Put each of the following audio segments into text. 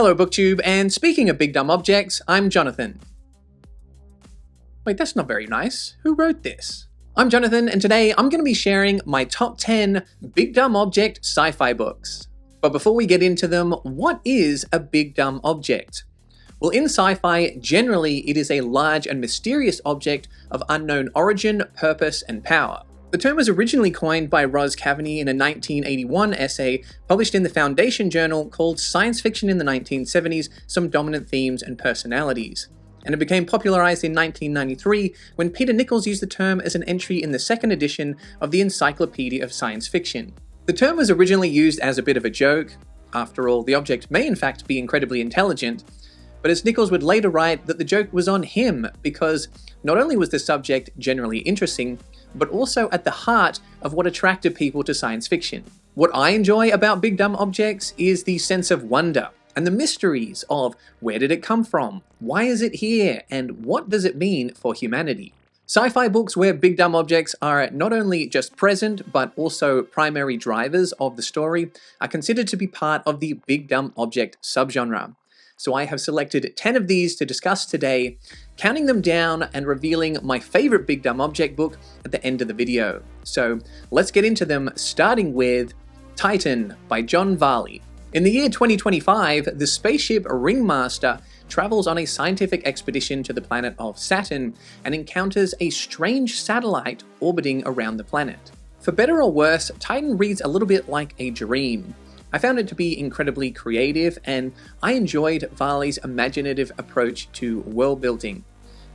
Hello BookTube, and speaking of big dumb objects, I'm Jonathan. Wait, that's not very nice. Who wrote this? I'm Jonathan, and today I'm going to be sharing my top 10 big dumb object sci-fi books. But before we get into them, what is a big dumb object? Well, in sci-fi, generally it is a large and mysterious object of unknown origin, purpose, and power. The term was originally coined by Ros Kavanagh in a 1981 essay published in the Foundation journal called Science Fiction in the 1970s, Some Dominant Themes and Personalities. And it became popularized in 1993 when Peter Nichols used the term as an entry in the second edition of the Encyclopedia of Science Fiction. The term was originally used as a bit of a joke. After all, the object may in fact be incredibly intelligent, but as Nichols would later write that the joke was on him because not only was the subject generally interesting, but also at the heart of what attracted people to science fiction. What I enjoy about big dumb objects is the sense of wonder and the mysteries of where did it come from, why is it here, and what does it mean for humanity. Sci-fi books where big dumb objects are not only just present, but also primary drivers of the story are considered to be part of the big dumb object subgenre. So I have selected 10 of these to discuss today, counting them down and revealing my favorite big dumb object book at the end of the video. So let's get into them, starting with Titan by John Varley. In the year 2025, the spaceship Ringmaster travels on a scientific expedition to the planet of Saturn and encounters a strange satellite orbiting around the planet. For better or worse, Titan reads a little bit like a dream. I found it to be incredibly creative, and I enjoyed Varley's imaginative approach to world building.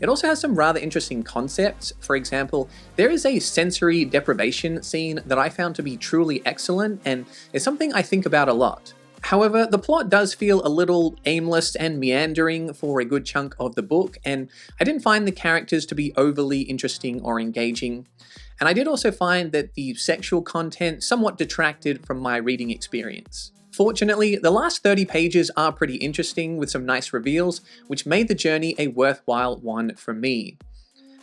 It also has some rather interesting concepts. For example, there is a sensory deprivation scene that I found to be truly excellent and is something I think about a lot. However, the plot does feel a little aimless and meandering for a good chunk of the book, and I didn't find the characters to be overly interesting or engaging. And I did also find that the sexual content somewhat detracted from my reading experience. Fortunately, the last 30 pages are pretty interesting with some nice reveals, which made the journey a worthwhile one for me.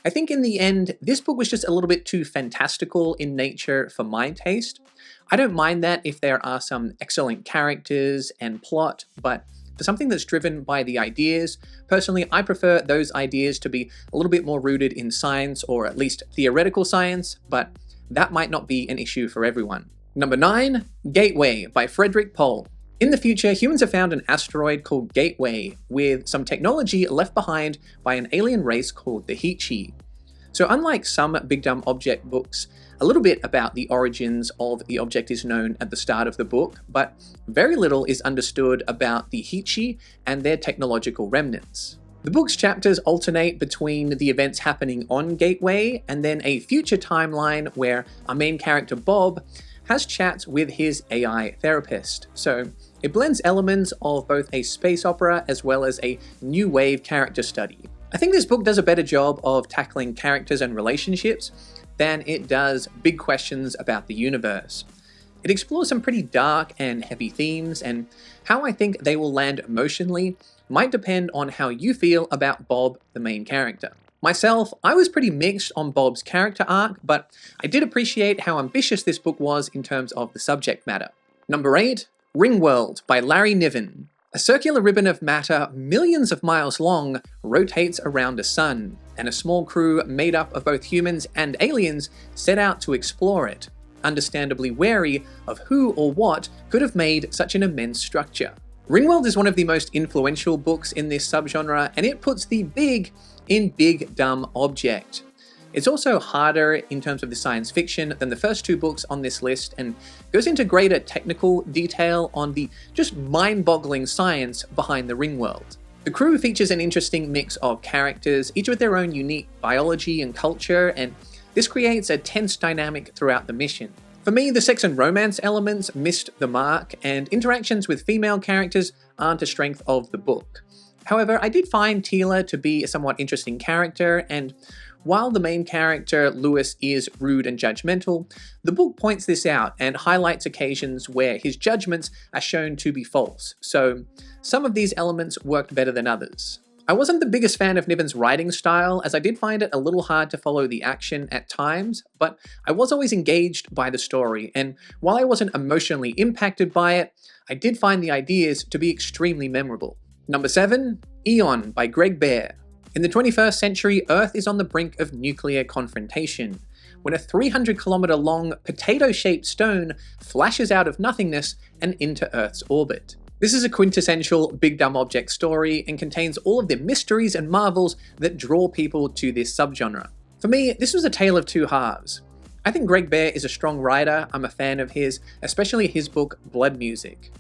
I think in the end, this book was just a little bit too fantastical in nature for my taste. I don't mind that if there are some excellent characters and plot, but for something that's driven by the ideas, personally I prefer those ideas to be a little bit more rooted in science, or at least theoretical science, but that might not be an issue for everyone. Number 9, Gateway by Frederik Pohl. In the future, humans have found an asteroid called Gateway with some technology left behind by an alien race called the Heechee. So unlike some big dumb object books, a little bit about the origins of the object is known at the start of the book, but very little is understood about the Heechee and their technological remnants. The book's chapters alternate between the events happening on Gateway and then a future timeline where our main character Bob has chats with his AI therapist. So it blends elements of both a space opera as well as a new wave character study. I think this book does a better job of tackling characters and relationships than it does big questions about the universe. It explores some pretty dark and heavy themes, and how I think they will land emotionally might depend on how you feel about Bob, the main character. Myself, I was pretty mixed on Bob's character arc, but I did appreciate how ambitious this book was in terms of the subject matter. Number 8, Ringworld by Larry Niven. A circular ribbon of matter millions of miles long rotates around a sun, and a small crew made up of both humans and aliens set out to explore it, understandably wary of who or what could have made such an immense structure. Ringworld is one of the most influential books in this subgenre, and it puts the big in big dumb object. It's also harder in terms of the science fiction than the first two books on this list, and goes into greater technical detail on the just mind-boggling science behind the Ringworld. The crew features an interesting mix of characters, each with their own unique biology and culture, and this creates a tense dynamic throughout the mission. For me, the sex and romance elements missed the mark, and interactions with female characters aren't a strength of the book. However, I did find Tila to be a somewhat interesting character, and while the main character, Lewis, is rude and judgmental, the book points this out and highlights occasions where his judgments are shown to be false, so some of these elements worked better than others. I wasn't the biggest fan of Niven's writing style, as I did find it a little hard to follow the action at times, but I was always engaged by the story, and while I wasn't emotionally impacted by it, I did find the ideas to be extremely memorable. Number 7, Eon by Greg Bear. In the 21st century, Earth is on the brink of nuclear confrontation, when a 300-kilometer long, potato-shaped stone flashes out of nothingness and into Earth's orbit. This is a quintessential big dumb object story and contains all of the mysteries and marvels that draw people to this subgenre. For me, this was a tale of two halves. I think Greg Bear is a strong writer. I'm a fan of his, especially his book Blood Music.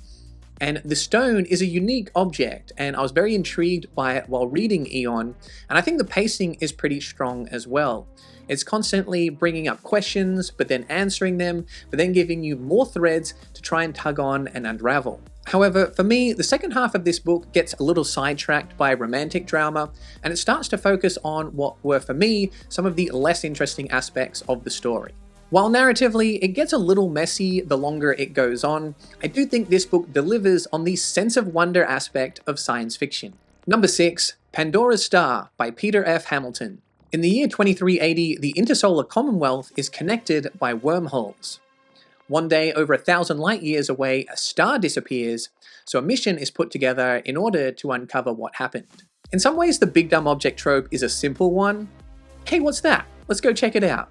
And the stone is a unique object, and I was very intrigued by it while reading Eon, and I think the pacing is pretty strong as well. It's constantly bringing up questions, but then answering them, but then giving you more threads to try and tug on and unravel. However, for me, the second half of this book gets a little sidetracked by romantic drama, and it starts to focus on what were, for me, some of the less interesting aspects of the story. While narratively, it gets a little messy the longer it goes on, I do think this book delivers on the sense of wonder aspect of science fiction. Number 6, Pandora's Star by Peter F. Hamilton. In the year 2380, the intersolar Commonwealth is connected by wormholes. One day, over 1,000 light years away, a star disappears, so a mission is put together in order to uncover what happened. In some ways, the big dumb object trope is a simple one. Hey, what's that? Let's go check it out.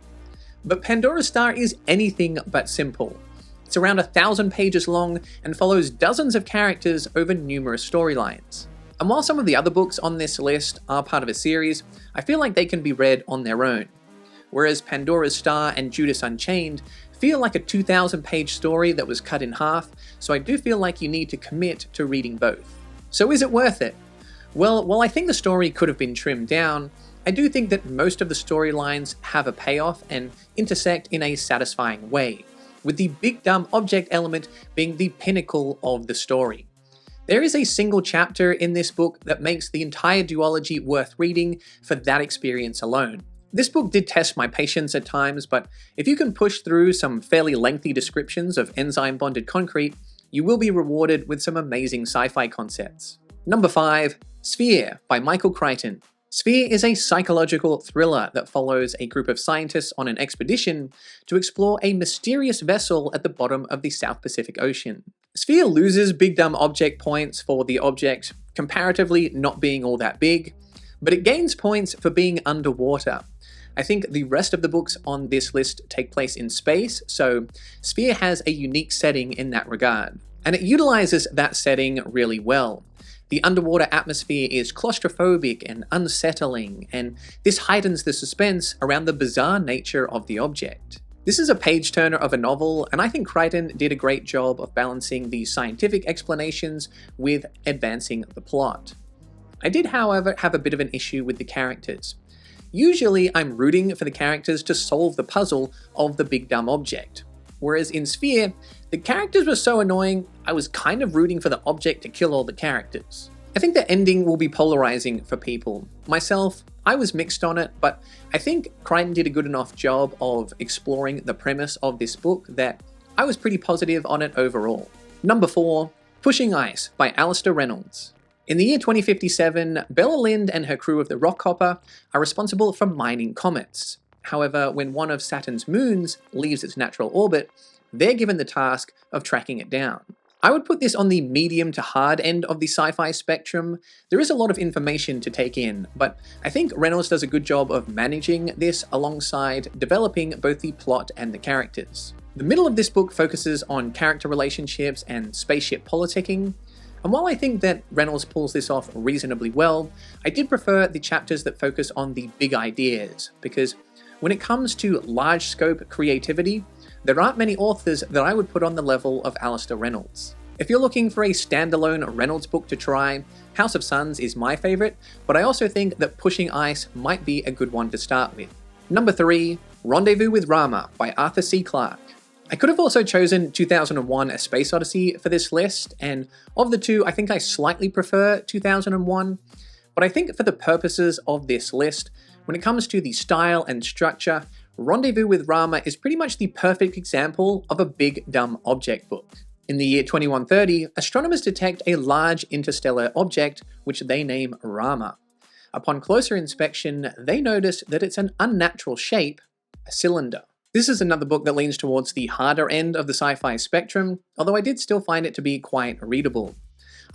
But Pandora's Star is anything but simple. It's around 1,000 pages long and follows dozens of characters over numerous storylines. And while some of the other books on this list are part of a series, I feel like they can be read on their own. Whereas Pandora's Star and Judas Unchained feel like a 2,000-page story that was cut in half, so I do feel like you need to commit to reading both. So is it worth it? Well, while I think the story could have been trimmed down, I do think that most of the storylines have a payoff and intersect in a satisfying way, with the big dumb object element being the pinnacle of the story. There is a single chapter in this book that makes the entire duology worth reading for that experience alone. This book did test my patience at times, but if you can push through some fairly lengthy descriptions of enzyme-bonded concrete, you will be rewarded with some amazing sci-fi concepts. Number 5, Sphere by Michael Crichton. Sphere is a psychological thriller that follows a group of scientists on an expedition to explore a mysterious vessel at the bottom of the South Pacific Ocean. Sphere loses big dumb object points for the object comparatively not being all that big, but it gains points for being underwater. I think the rest of the books on this list take place in space, so Sphere has a unique setting in that regard, and it utilizes that setting really well. The underwater atmosphere is claustrophobic and unsettling, and this heightens the suspense around the bizarre nature of the object. This is a page-turner of a novel, and I think Crichton did a great job of balancing the scientific explanations with advancing the plot. I did, however, have a bit of an issue with the characters. Usually, I'm rooting for the characters to solve the puzzle of the big dumb object. Whereas in Sphere, the characters were so annoying, I was kind of rooting for the object to kill all the characters. I think the ending will be polarizing for people. Myself, I was mixed on it, but I think Crichton did a good enough job of exploring the premise of this book that I was pretty positive on it overall. Number 4, Pushing Ice by Alastair Reynolds. In the year 2057, Bella Lind and her crew of the Rockhopper are responsible for mining comets. However, when one of Saturn's moons leaves its natural orbit, they're given the task of tracking it down. I would put this on the medium to hard end of the sci-fi spectrum. There is a lot of information to take in, but I think Reynolds does a good job of managing this alongside developing both the plot and the characters. The middle of this book focuses on character relationships and spaceship politicking, and while I think that Reynolds pulls this off reasonably well, I did prefer the chapters that focus on the big ideas, because when it comes to large-scope creativity, there aren't many authors that I would put on the level of Alastair Reynolds. If you're looking for a standalone Reynolds book to try, House of Suns is my favorite, but I also think that Pushing Ice might be a good one to start with. Number 3, Rendezvous with Rama by Arthur C. Clarke. I could have also chosen 2001: A Space Odyssey for this list, and of the two, I think I slightly prefer 2001, but I think for the purposes of this list, when it comes to the style and structure, Rendezvous with Rama is pretty much the perfect example of a big dumb object book. In the year 2130, astronomers detect a large interstellar object which they name Rama. Upon closer inspection, they notice that it's an unnatural shape, a cylinder. This is another book that leans towards the harder end of the sci-fi spectrum, although I did still find it to be quite readable.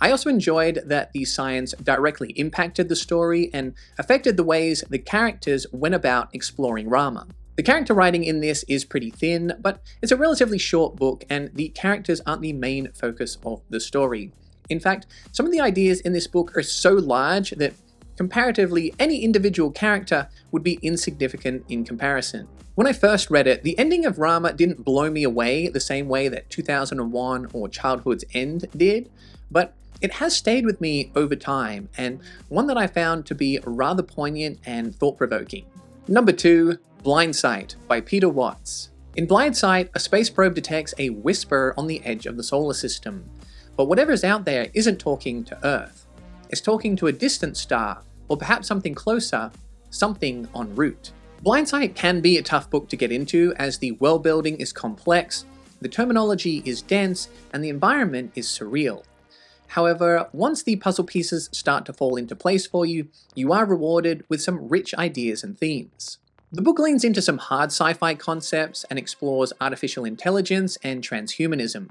I also enjoyed that the science directly impacted the story and affected the ways the characters went about exploring Rama. The character writing in this is pretty thin, but it's a relatively short book and the characters aren't the main focus of the story. In fact, some of the ideas in this book are so large that comparatively any individual character would be insignificant in comparison. When I first read it, the ending of Rama didn't blow me away the same way that 2001 or Childhood's End did, but it has stayed with me over time, and one that I found to be rather poignant and thought-provoking. Number 2, Blindsight by Peter Watts. In Blindsight, a space probe detects a whisper on the edge of the solar system, but whatever's out there isn't talking to Earth. It's talking to a distant star, or perhaps something closer, something en route. Blindsight can be a tough book to get into as the world building is complex, the terminology is dense, and the environment is surreal. However, once the puzzle pieces start to fall into place for you, you are rewarded with some rich ideas and themes. The book leans into some hard sci-fi concepts and explores artificial intelligence and transhumanism.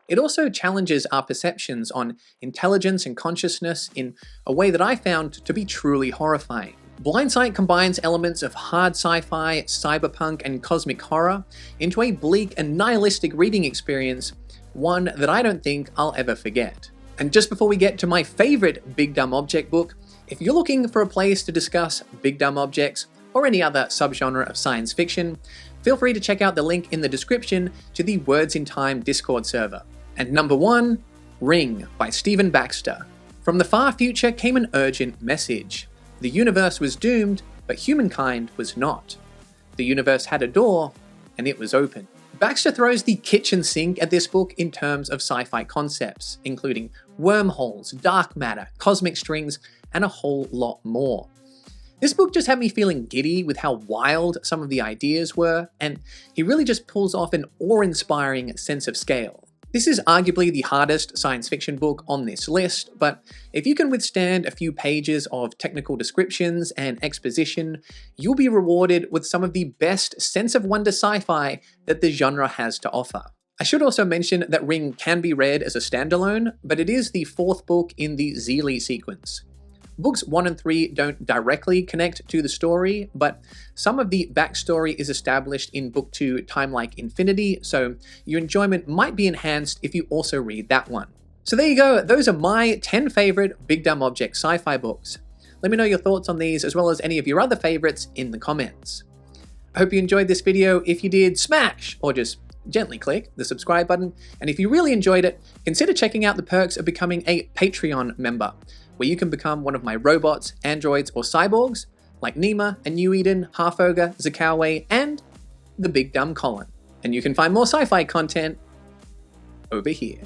It also challenges our perceptions on intelligence and consciousness in a way that I found to be truly horrifying. Blindsight combines elements of hard sci-fi, cyberpunk, and cosmic horror into a bleak and nihilistic reading experience, one that I don't think I'll ever forget. And just before we get to my favorite Big Dumb Object book, if you're looking for a place to discuss big dumb objects or any other subgenre of science fiction, feel free to check out the link in the description to the Words in Time Discord server. And number 1, Ring by Stephen Baxter. From the far future came an urgent message. The universe was doomed, but humankind was not. The universe had a door, and it was open. Baxter throws the kitchen sink at this book in terms of sci-fi concepts, including wormholes, dark matter, cosmic strings, and a whole lot more. This book just had me feeling giddy with how wild some of the ideas were, and he really just pulls off an awe-inspiring sense of scale. This is arguably the hardest science fiction book on this list, but if you can withstand a few pages of technical descriptions and exposition, you'll be rewarded with some of the best sense of wonder sci-fi that the genre has to offer. I should also mention that Ring can be read as a standalone, but it is the 4th book in the Zeely sequence. Books 1 and 3 don't directly connect to the story, but some of the backstory is established in Book 2, Time Like Infinity, so your enjoyment might be enhanced if you also read that one. So there you go, those are my 10 favorite Big Dumb Object sci-fi books. Let me know your thoughts on these as well as any of your other favorites in the comments. I hope you enjoyed this video. If you did, smash or just gently click the subscribe button, and if you really enjoyed it, consider checking out the perks of becoming a Patreon member, where you can become one of my robots, androids, or cyborgs, like Nima and New Eden, Half Ogre, Zakawe, and the Big Dumb Colin. And you can find more sci-fi content over here.